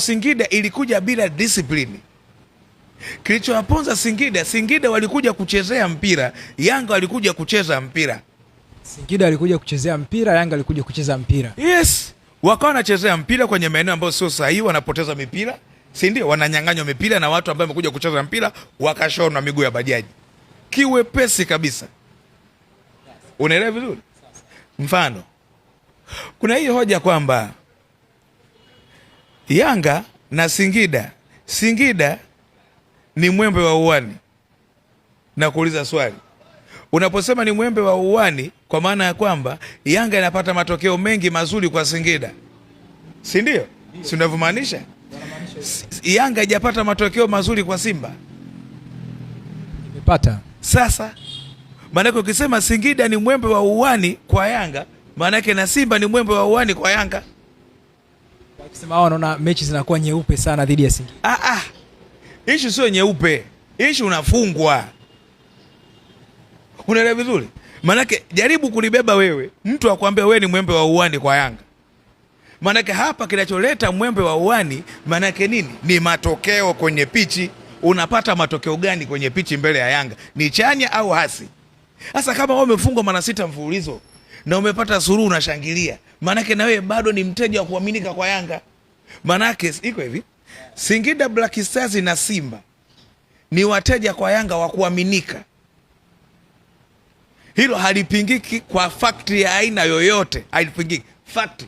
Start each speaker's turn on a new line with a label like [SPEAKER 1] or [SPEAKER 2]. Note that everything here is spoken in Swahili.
[SPEAKER 1] Singida ilikuja bila discipline. Kilichowaponza Singida walikuja kuchezea mpira, Yanga walikuja kucheza mpira.
[SPEAKER 2] Singida walikuja kuchezea mpira, Yanga walikuja kucheza mpira.
[SPEAKER 1] Yes, wakawa wanachezea mpira kwenye maeneo ambayo sio sahihi, wanapoteza mipira, si ndio? Wananyang'anywa mipira na watu ambao wamekuja kucheza mpira, wakashonwa miguu ya bajaji. Kiwepesi kabisa. Unaelewa vizuri? Mfano, kuna hii hoja kwamba Yanga na Singida ni mwembe wa uwani. Na kuuliza swali, unaposema ni mwembe wa uwani, kwa maana ya kwamba Yanga inapata matokeo mengi mazuri kwa Singida, si ndio? Si unavyomaanisha? Yanga haijapata matokeo mazuri kwa Simba,
[SPEAKER 2] imepata. Sasa
[SPEAKER 1] maanake ukisema Singida ni mwembe wa uwani kwa Yanga, maanake na Simba ni mwembe wa uwani kwa Yanga.
[SPEAKER 2] Wakisema hao wanaona mechi zinakuwa nyeupe sana dhidi ya Singida.
[SPEAKER 1] Ishu sio nyeupe, ishu unafungwa. Unaelewa vizuri? Maanake jaribu kulibeba wewe, mtu akwambia wewe ni mwembe wa uwani kwa Yanga. Maanake hapa kinacholeta mwembe wa uwani maanake nini? Ni matokeo kwenye pichi. Unapata matokeo gani kwenye pichi mbele ya Yanga? Ni chanya au hasi? Sasa kama wewe umefungwa mara 6 mfululizo na umepata suluhu unashangilia, maanake na wewe bado ni mteja wa kuaminika kwa Yanga. Maanake iko hivi, Singida Black Stars na Simba ni wateja kwa Yanga wa kuaminika. Hilo halipingiki kwa fakti ya aina yoyote, halipingiki. Fakti.